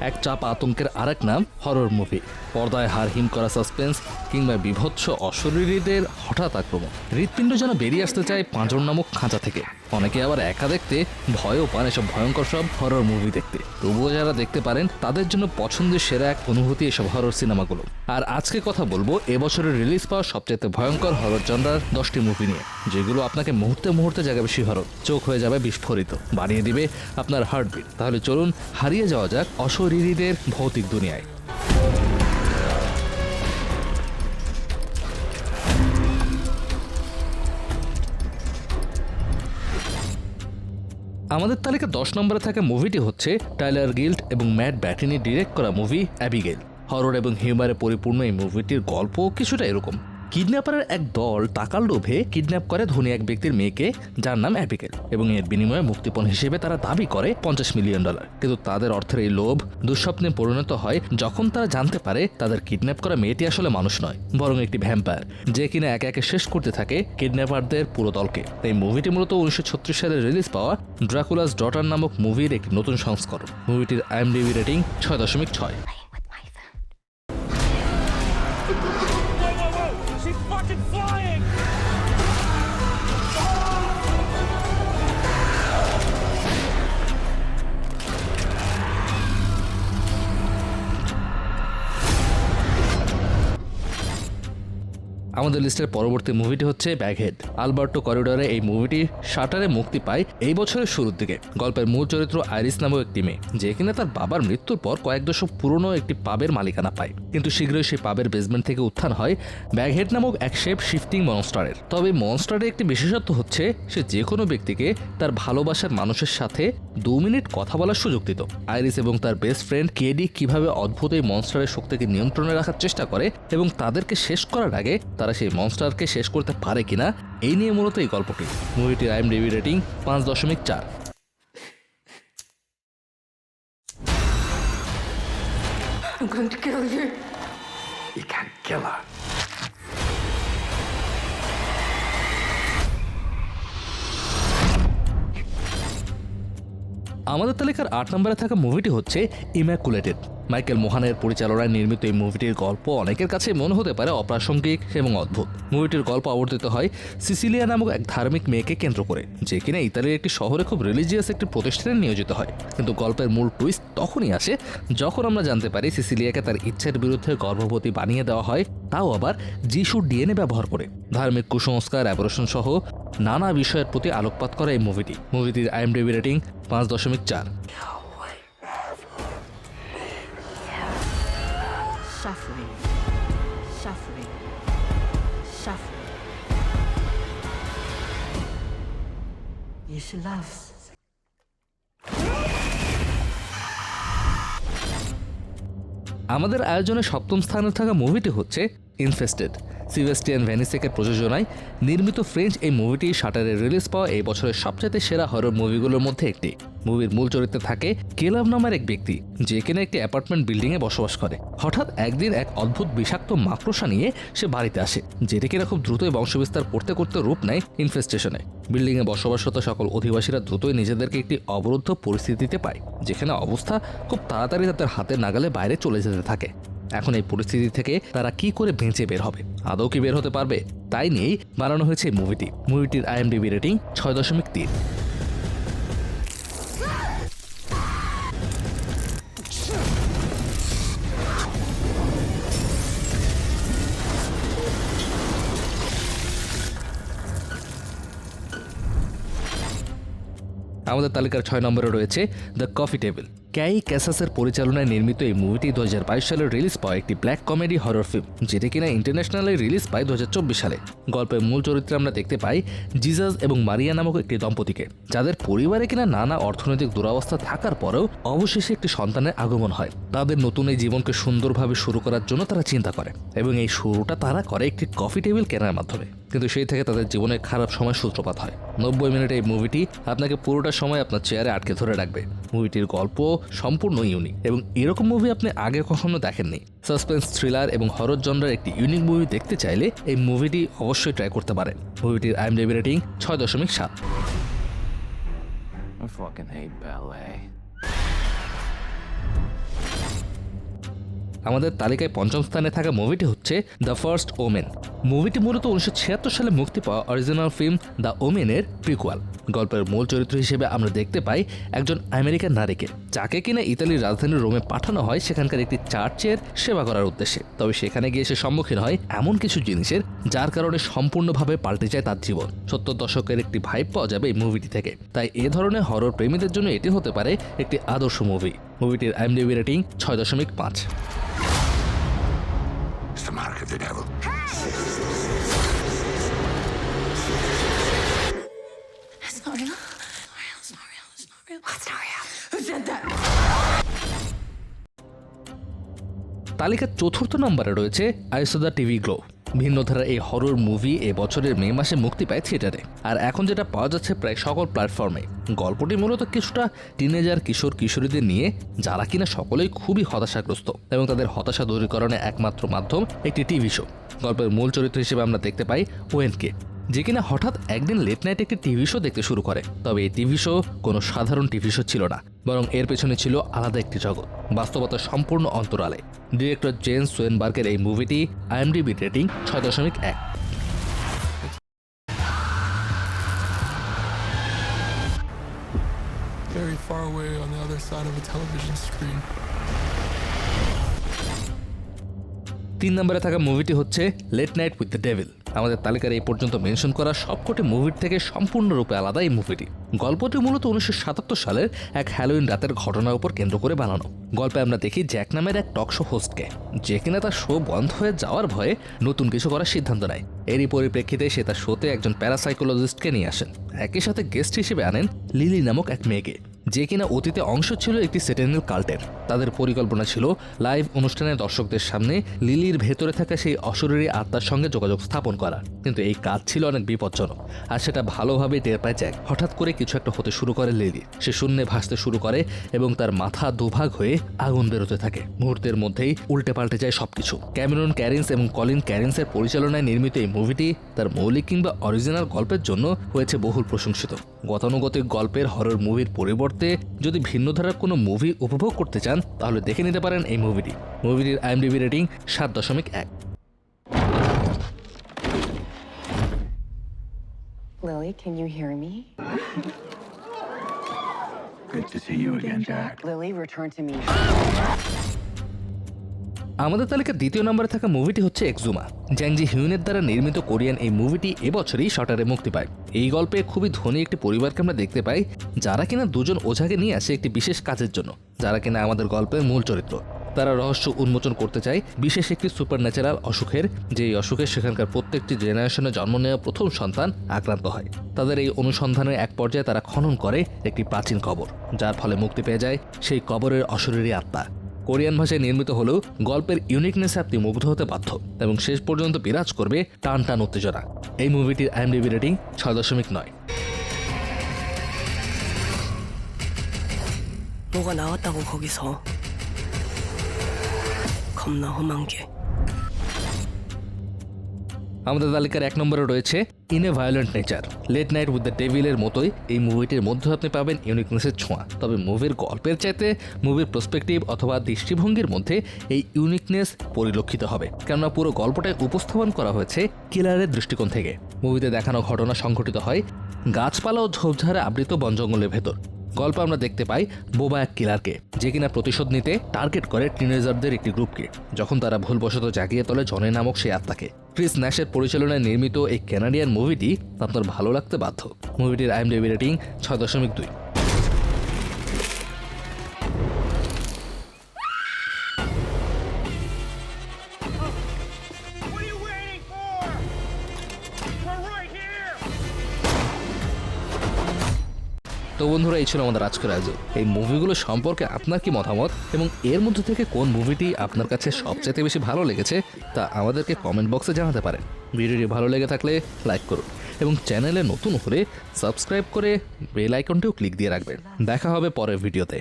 এক চাপ আতঙ্কের আরেক নাম হরর মুভি। পর্দায় হাড়হিম করা সাসপেন্স কিংবা বিভৎস অশরীরীদের হঠাৎ আক্রমণ। হৃৎপিণ্ড যেন বেরিয়ে আসতে চায় পাঁজর নামক খাঁচা থেকে। অনেকে আবার একা দেখতে ভয়ও পান এসব ভয়ঙ্কর সব হরর মুভি দেখতে। তবুও যারা দেখতে পারেন তাদের জন্য পছন্দের সেরা এক অনুভূতি এসব হরর সিনেমাগুলো। আর আজকে কথা বলবো এবছরের রিলিজ পাওয়া সবচেয়ে ভয়ঙ্কর হরর জনরার 10টি মুভি নিয়ে, যেগুলো আপনাকে মুহূর্তে মুহূর্তে জাগাবে শিহরণ, চোখ হয়ে যাবে বিস্ফোরিত, বানিয়ে দিবে আপনার হার্টবিট। তাহলে চলুন হারিয়ে যাওয়া যাক অশরীরীদের ভৌতিক দুনিয়ায়। আমাদের তালিকা 10 নম্বরে থাকা মুভিটি হচ্ছে টাইলার গিল্ড এবং ম্যাট ব্যাটিনি ডিরেক্ট করা মুভি অ্যাবিগেল। হরর এবং হিউমারে পরিপূর্ণ এই মুভিটির গল্প কিছুটা এরকম। কিডন্যাপারের এক দল টাকার লোভে কিডন্যাপ করে ধনী এক ব্যক্তির মেয়েকে, যার নাম অ্যাবিগেল, এবং এর বিনিময়ে মুক্তিপণ হিসেবে তারা দাবি করে $50 মিলিয়ন। কিন্তু তাদের অর্থের এই লোভ দুঃস্বপ্নে পরিণত হয় যখন তারা জানতে পারে তাদের কিডন্যাপ করা মেয়েটি আসলে মানুষ নয়, বরং একটি ভ্যাম্পায়ার, যে কিনা একে একে শেষ করতে থাকে কিডন্যাপারদের পুরো দলকে। এই মুভিটি মূলত 1936 সালে রিলিজ পাওয়া ড্রাকুলাস ডটার নামক মুভির একটি নতুন সংস্করণ। মুভিটির IMDb রেটিং 6.6। আমাদের লিস্টের পরবর্তী মুভিটি হচ্ছে ব্যাগহেড। আলবার্টো করিডোরে এই মুভিটি শাটারে মুক্তি পায় এই বছরের শুরুর দিকে। গল্পের মূল চরিত্র আইরিস নামক একটি মেয়ে, যে কিনা তার বাবার মৃত্যুর পর কয়েক দশক পুরনো একটি পাবের মালিকানা পায়। কিন্তু শীঘ্রই সেই পাবের বেসমেন্ট থেকে উত্থান হয় ব্যাগহেড নামক এক শেপ শিফটিং মনস্টারের। তবে মনস্টারের একটি বিশেষত্ব হচ্ছে সে যে কোনো ব্যক্তিকে তার ভালোবাসার মানুষের সাথে 2 মিনিট কথা বলার সুযোগ দিত। আইরিস এবং তার বেস্ট ফ্রেন্ড কেডি কিভাবে অদ্ভুত এই মনস্টারের শক্তিকে নিয়ন্ত্রণে রাখার চেষ্টা করে এবং তাদেরকে শেষ করার আগে তারা সেই মনস্টারকে শেষ করতে পারে কিনা, এই নিয়ে মূলত এই গল্পটি। মুভিটির IMDb rating 5.4। I'm going to kill you. You can't kill her. আমাদের তালিকার 8 নম্বরে থাকা মুভিটি হচ্ছে ইম্যাকুলেটেড। মাইকেল মোহানের পরিচালনায় নির্মিত এই মুভিটির গল্প অনেকের কাছে মনে হতে পারে অপ্রাসঙ্গিক এবং অদ্ভুত। মুভিটির গল্প আবর্তিত হয় সিসিলিয়া নামক এক ধার্মিক মেয়েকে কেন্দ্র করে, যে কিনা ইতালির একটি শহরে খুব রিলিজিয়াস একটি প্রতিষ্ঠানে নিয়োজিত হয়। কিন্তু গল্পের মূল টুইস্ট তখনই আসে যখন আমরা জানতে পারি সিসিলিয়াকে তার ইচ্ছের বিরুদ্ধে গর্ভবতী বানিয়ে দেওয়া হয়, তাও আবার যিশুর DNA ব্যবহার করে। ধার্মিক কুসংস্কার, অ্যাবরেশন সহ নানা বিষয়ের প্রতি আলোকপাত করা এই মুভিটি। মুভিটির IMDb rating 5.4। Suffering. Suffering. Suffering. Yes, love. আমাদের আয়োজনে 7ম স্থানে থাকা মুভিটি হচ্ছে ইনফেস্টেড। সিভেস্টিয়ান ভ্যানিসেকের প্রযোজনায় নির্মিত ফ্রেঞ্চ এই মুভিটি শাটারে রিলিজ পাওয়া এই বছরের সবচেয়ে সেরা হরর মুভিগুলোর মধ্যে একটি। মুভির মূল চরিত্রে থাকে কেলাভ নামের এক ব্যক্তি, যে কিনা একটি অ্যাপার্টমেন্ট বিল্ডিংয়ে বসবাস করে। হঠাৎ একদিন এক অদ্ভুত বিষাক্ত মাকড়সা নিয়ে সে বাড়িতে আসে, যেটি কিনা খুব দ্রুতই বংশবিস্তার করতে করতে রূপ নেয় ইনফেস্টেশনে। বিল্ডিংয়ে বসবাসরত সকল অধিবাসীরা দ্রুতই নিজেদেরকে একটি অবরুদ্ধ পরিস্থিতিতে পায়, যেখানে অবস্থা খুব তাড়াতাড়ি তাদের হাতের নাগালে বাইরে চলে যেতে থাকে। এখন এই পরিস্থিতি থেকে তারা কি করে বেঁচে বের হবে, আদৌ কি বের হতে পারবে, তাই নিয়েই বানানো হয়েছে এই মুভিটি। মুভিটির IMDb রেটিং 6.3। আমাদের তালিকার 6 নম্বরে রয়েছে দ্য কফি টেবিল। ক্যাই ক্যাসাসের পরিচালনায় নির্মিত এই মুভিটি 2022 সালে রিলিজ পাওয়া একটি ব্ল্যাক কমেডি হরর ফিল্ম, যেটি কিনা ইন্টারন্যাশনালে রিলিজ পায় 2024 সালে। গল্পের মূল চরিত্রে আমরা দেখতে পাই জিজাস এবং মারিয়া নামক একটি দম্পতিকে, যাদের পরিবারে কিনা নানা অর্থনৈতিক দুরবস্থা থাকার পরেও অবশেষে একটি সন্তানের আগমন হয়। তাদের নতুন এই জীবনকে সুন্দরভাবে শুরু করার জন্য তারা চিন্তা করে, এবং এই শুরুটা তারা করে একটি কফি টেবিল কেনার মাধ্যমে। কিন্তু সেই থেকে তাদের জীবনে খারাপ সময় সূত্রপাত হয়। 90 মিনিটে এই মুভিটি আপনাকে পুরোটা সময় আপনার চেয়ারে আটকে ধরে রাখবে। মুভিটির গল্প সম্পূর্ণ ইউনিক, এবং এরকম মুভি আপনি আগে কখনো দেখেননি। সাসপেন্স, থ্রিলার এবং হরর জনরার একটি ইউনিক মুভি দেখতে চাইলে এই মুভিটি অবশ্যই ট্রাই করতে পারেন। মুভিটির IMDb rating 6.7। I fucking hate ballet. আমাদের তালিকায় পঞ্চম স্থানে থাকা মুভিটি হচ্ছে দ্য ফার্স্ট ওমেন। মুভিটি মূলত 1976 সালে মুক্তি পাওয়া অরিজিনাল ফিল্ম দ্য ওমেনের প্রিকুয়াল। গল্পের মূল চরিত্র হিসেবে আমরা দেখতে পাই একজন আমেরিকান নারীকে, যাকে কিনা ইতালির রাজধানী রোমে পাঠানো হয় সেখানকার একটি চার্চের সেবা করার উদ্দেশ্যে। তবে সেখানে গিয়ে সে সম্মুখীন হয় এমন কিছু জিনিসের যার কারণে সম্পূর্ণভাবে পাল্টে যায় তার জীবন। 70 দশকের একটি ভাইব পাওয়া যাবে এই মুভিটি থেকে। তাই এ ধরনের হরর প্রেমীদের জন্য এটি হতে পারে একটি আদর্শ মুভি। মুভিটির IMDb rating 6.5। It's the mark of the devil. It's not real. It's not real. It's not real. It's not real. Who said that? তালিকার চতুর্থ নম্বরে রয়েছে I saw the TV glow. ভিন্ন ধারার এই হরর মুভি এ বছরের মে মাসে মুক্তি পায় থিয়েটারে, আর এখন যেটা পাওয়া যাচ্ছে প্রায় সকল প্ল্যাটফর্মে। গল্পটি মূলত কিছুটা টিনেজার কিশোর কিশোরীদের নিয়ে, যারা কিনা সকলেই খুবই হতাশাগ্রস্ত এবং তাদের হতাশা দূরীকরণে একমাত্র মাধ্যম একটি টিভি শো। গল্পের মূল চরিত্র হিসেবে আমরা দেখতে পাই ওয়েনকে, যে কিনা হঠাৎ একদিন লেট নাইট একটি টিভি শো দেখতে শুরু করে। তবে এই টিভি শো কোনো সাধারণ টিভি শো ছিল না, বরং এর পেছনে ছিল আলাদা একটি জগৎ, বাস্তবতার সম্পূর্ণ অন্তরালে। ডিরেক্টর জেমস ওয়েনবার্গের এই মুভিটি IMDb rating 6.1। Very far away on the other side of a television screen. 3 নম্বরে থাকা মুভিটি হচ্ছে Late night with the Devil. আমাদের তালিকার এই পর্যন্ত মেনশন করা সবকটি মুভির থেকে সম্পূর্ণরূপে আলাদা এই মুভিটি। গল্পটি মূলত 1977 সালের এক হ্যালোইন রাতের ঘটনার উপর কেন্দ্র করে বানানো। গল্পে আমরা দেখি জ্যাক নামের এক টক শো হোস্টকে, যে কিনা তার শো বন্ধ হয়ে যাওয়ার ভয়ে নতুন কিছু করার সিদ্ধান্ত নেয়। এরই পরিপ্রেক্ষিতে সে তার শোতে একজন প্যারাসাইকোলজিস্টকে নিয়ে আসেন। একই সাথে গেস্ট হিসেবে আনেন লিলি নামক এক মেয়েকে, যে কিনা অতীতে অংশ ছিল একটি সেটেনিয়াল কাল্টের। তাদের পরিকল্পনা ছিল লাইভ অনুষ্ঠানে দর্শকদের সামনে লিলির ভেতরে থাকা সেই অশরীরী আত্মার সঙ্গে যোগাযোগ স্থাপন করা। কিন্তু এই কাজ ছিল অনেক বিপজ্জনক, আর সেটা ভালোভাবেই টের পায় জ্যাক। হঠাৎ করে কিছু একটা হতে শুরু করে লিলি, সে শূন্যে ভাসতে শুরু করে এবং তার মাথা দুভাগ হয়ে আগুন বেরোতে থাকে। মুহূর্তের মধ্যেই উল্টে পাল্টে যায় সবকিছু। ক্যামেরন ক্যারিন্স এবং কলিন ক্যারিন্সের পরিচালনায় নির্মিত এই মুভিটি তার মৌলিক কিংবা অরিজিনাল গল্পের জন্য হয়েছে বহুল প্রশংসিত। গতানুগতিক গল্পের হরর মুভির পরিবর্তে যদি ভিন্ন ধারার কোনো মুভি উপভোগ করতে চান, তাহলে দেখে নিতে পারেন এই মুভিটি। মুভিটির IMDb rating 7.1। Lily, can you hear me? Good to see you again, Jack. Lily, return to me. আমাদের তালিকার দ্বিতীয় নম্বরে থাকা মুভিটি হচ্ছে এক্সুমা। জ্যাং জি হিউনের দ্বারা নির্মিত কোরিয়ান এই মুভিটি এবছরই শটারে মুক্তি পায়। এই গল্পে খুবই ধনী একটি পরিবারকে আমরা দেখতে পাই, যারা কিনা দুজন ওঝাকে নিয়ে আসে একটি বিশেষ কাজের জন্য, যারা কিনা আমাদের গল্পের মূল চরিত্র। তারা রহস্য উন্মোচন করতে চায় বিশেষ একটি সুপার ন্যাচারাল অসুখের, যে এই অসুখে সেখানকার প্রত্যেকটি জেনারেশনে জন্ম নেওয়া প্রথম সন্তান আক্রান্ত হয়। তাদের এই অনুসন্ধানের এক পর্যায়ে তারা খনন করে একটি প্রাচীন কবর, যার ফলে মুক্তি পেয়ে যায় সেই কবরের অশরীরী আত্মা। কোরিয়ান ভাষায় নির্মিত হলেও গল্পের ইউনিকনেসে আপনি মুগ্ধ হতে বাধ্য এবং শেষ পর্যন্ত বিরাজ করবে টান টান উত্তেজনা। এই মুভিটির IMDb রেটিং 6.9। 뭐가 나왔다고 거기서 겁나 험한 게 আমাদের তালিকার 1 নম্বরে রয়েছে in a violent nature. Late night with the ডেভিলের মতোই এই মুভিটির মধ্যে আপনি পাবেন ইউনিকনেসের ছোঁয়া, তবে মুভির গল্পের চাইতে মুভির পার্সপেক্টিভ অথবা দৃষ্টিভঙ্গির মধ্যে এই ইউনিকনেস পরিলক্ষিত হবে, কেননা পুরো গল্পটাই উপস্থাপন করা হয়েছে কিলারের দৃষ্টিকোণ থেকে। মুভিতে দেখানো ঘটনা সংঘটিত হয় গাছপালা ও ঝোপঝাড়ে আবৃত বন জঙ্গলের ভেতর। গল্পে আমরা দেখতে পাই বোবা এক কিলারকে, যে কিনা প্রতিশোধ নিতে টার্গেট করে টিনেজারদের একটি গ্রুপকে, যখন তারা ভুলবশত জাগিয়ে তোলে জনি নামক সেই আত্মাকে। ক্রিস ন্যাশের পরিচালনায় নির্মিত এই কানাডিয়ান মুভিটি আপনার ভালো লাগতে বাধ্য। মুভিটির IMDb রেটিং 6.2। তো বন্ধুরা, এই ছিল আমাদের আজকের আয়োজন। এই মুভিগুলো সম্পর্কে আপনার কি মতামত এবং এর মধ্যে থেকে কোন মুভিটি আপনার কাছে সবচেয়ে বেশি ভালো লেগেছে তা আমাদেরকে কমেন্ট বক্সে জানাতে পারেন। ভিডিওটি ভালো লেগে থাকলে লাইক করুন এবং চ্যানেলে নতুন হলে সাবস্ক্রাইব করে বেল আইকনটিও ক্লিক দিয়ে রাখবেন। দেখা হবে পরের ভিডিওতে।